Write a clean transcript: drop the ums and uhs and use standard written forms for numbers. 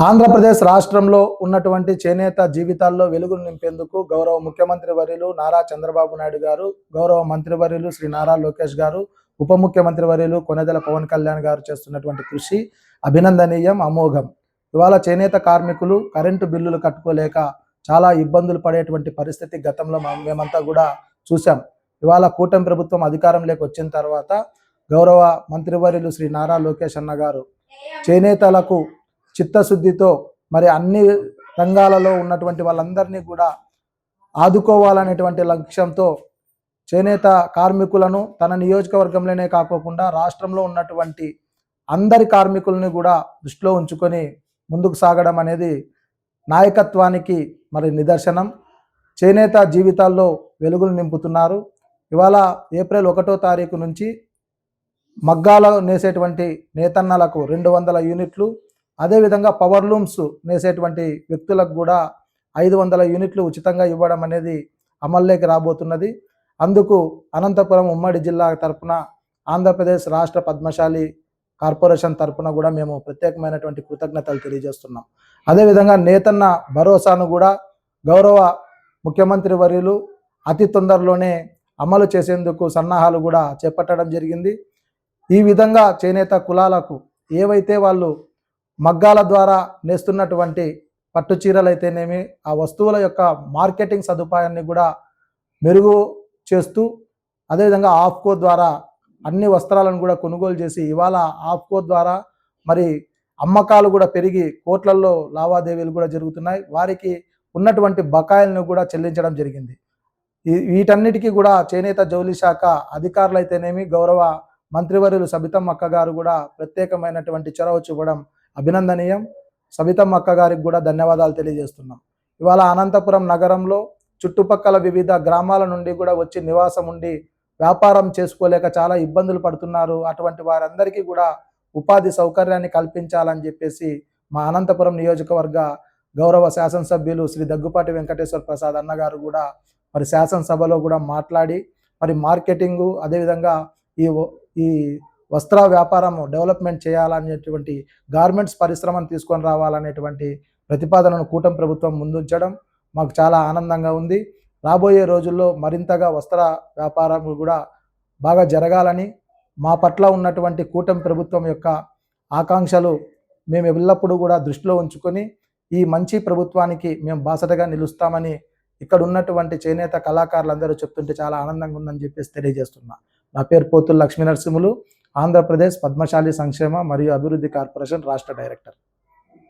ఆంధ్రప్రదేశ్ రాష్ట్రంలో ఉన్నటువంటి చేనేత జీవితాల్లో వెలుగులు నింపేందుకు గౌరవ ముఖ్యమంత్రి వర్యులు నారా చంద్రబాబు నాయుడు గారు, గౌరవ మంత్రివర్యులు శ్రీ నారా లోకేష్ గారు, ఉప ముఖ్యమంత్రి వర్యులు కొనెదెల పవన్ కళ్యాణ్ గారు చేస్తున్నటువంటి కృషి అభినందనీయం, అమోఘం. ఇవాళ చేనేత కార్మికులు కరెంటు బిల్లులు కట్టుకోలేక చాలా ఇబ్బందులు పడేటువంటి పరిస్థితి గతంలో మేమంతా కూడా చూసాం. ఇవాళ కూటమి ప్రభుత్వం అధికారంలోకి వచ్చిన తర్వాత గౌరవ మంత్రివర్యులు శ్రీ నారా లోకేష్ అన్న గారు చేనేతలకు చిత్తశుద్ధితో మరి అన్ని రంగాలలో ఉన్నటువంటి వాళ్ళందరినీ కూడా ఆదుకోవాలనేటువంటి లక్ష్యంతో చేనేత కార్మికులను తన నియోజకవర్గంలోనే కాకుండా రాష్ట్రంలో ఉన్నటువంటి అందరి కార్మికులని కూడా దృష్టిలో ఉంచుకొని ముందుకు సాగడం అనేది నాయకత్వానికి మరి నిదర్శనం. చేనేత జీవితాల్లో వెలుగులు నింపుతున్నారు. ఇవాళ ఏప్రిల్ 1వ తారీఖు నుంచి మగ్గాల నేసేటువంటి నేతన్నలకు 200 యూనిట్లు, అదేవిధంగా పవర్ లూమ్స్ నేసేటువంటి వ్యక్తులకు కూడా 500 యూనిట్లు ఉచితంగా ఇవ్వడం అనేది అమల్లోకి రాబోతున్నది. అందుకు అనంతపురం ఉమ్మడి జిల్లా తరపున ఆంధ్రప్రదేశ్ రాష్ట్ర పద్మశాలి కార్పొరేషన్ తరపున కూడా మేము ప్రత్యేకమైనటువంటి కృతజ్ఞతలు తెలియజేస్తున్నాం. అదేవిధంగా నేతన్న భరోసాను కూడా గౌరవ ముఖ్యమంత్రి వర్యులు అతి తొందరలోనే అమలు చేసేందుకు సన్నాహాలు కూడా చేపట్టడం జరిగింది. ఈ విధంగా చేనేత కులాలకు ఏవైతే వాళ్ళు మగ్గాల ద్వారా నేస్తున్నటువంటి పట్టు చీరలు అయితేనేమి, ఆ వస్తువుల యొక్క మార్కెటింగ్ సదుపాయాన్ని కూడా మెరుగు చేస్తూ, అదేవిధంగా ఆఫ్కో ద్వారా అన్ని వస్త్రాలను కూడా కొనుగోలు చేసి ఇవాళ ఆఫ్కో ద్వారా మరి అమ్మకాలు కూడా పెరిగి కోట్లల్లో లావాదేవీలు కూడా జరుగుతున్నాయి. వారికి ఉన్నటువంటి బకాయిలను కూడా చెల్లించడం జరిగింది. వీటన్నిటికీ కూడా చేనేత జౌలి శాఖ అధికారులు అయితేనేమి, గౌరవ మంత్రివర్యులు సబితమ్మ అక్క గారు కూడా ప్రత్యేకమైనటువంటి చొరవ చూపడం అభినందనీయం. సబితమ్మ అక్క గారికి కూడా ధన్యవాదాలు తెలియజేస్తున్నాం. ఇవాళ అనంతపురం నగరంలో చుట్టుపక్కల వివిధ గ్రామాల నుండి కూడా వచ్చి నివాసం ఉండి వ్యాపారం చేసుకోలేక చాలా ఇబ్బందులు పడుతున్నారు. అటువంటి వారందరికీ కూడా ఉపాధి సౌకర్యాన్ని కల్పించాలని చెప్పేసి మా అనంతపురం నియోజకవర్గ గౌరవ శాసనసభ్యులు శ్రీ దగ్గుపాటి వెంకటేశ్వర ప్రసాద్ అన్నగారు కూడా మరి శాసనసభలో కూడా మాట్లాడి మరి మార్కెటింగు, అదేవిధంగా ఈ వస్త్ర వ్యాపారం డెవలప్మెంట్ చేయాలనేటువంటి గార్మెంట్స్ పరిశ్రమను తీసుకొని రావాలనేటువంటి ప్రతిపాదనను కూటమి ప్రభుత్వం ముందుంచడం మాకు చాలా ఆనందంగా ఉంది. రాబోయే రోజుల్లో మరింతగా వస్త్ర వ్యాపారం కూడా బాగా జరగాలని, మా పట్ల ఉన్నటువంటి కూటమి ప్రభుత్వం యొక్క ఆకాంక్షలు మేము ఎల్లప్పుడూ కూడా దృష్టిలో ఉంచుకొని ఈ మంచి ప్రభుత్వానికి మేము బాసటగా నిలుస్తామని ఇక్కడ ఉన్నటువంటి చేనేత కళాకారులందరూ చెప్తుంటే చాలా ఆనందంగా ఉందని చెప్పేసి తెలియజేస్తున్నా. నా పేరు పోతుల లక్ష్మీ నరసింహులు, ఆంధ్రప్రదేశ్ పద్మశాలి సంక్షేమ మరియు అభివృద్ధి కార్పొరేషన్ రాష్ట్ర డైరెక్టర్.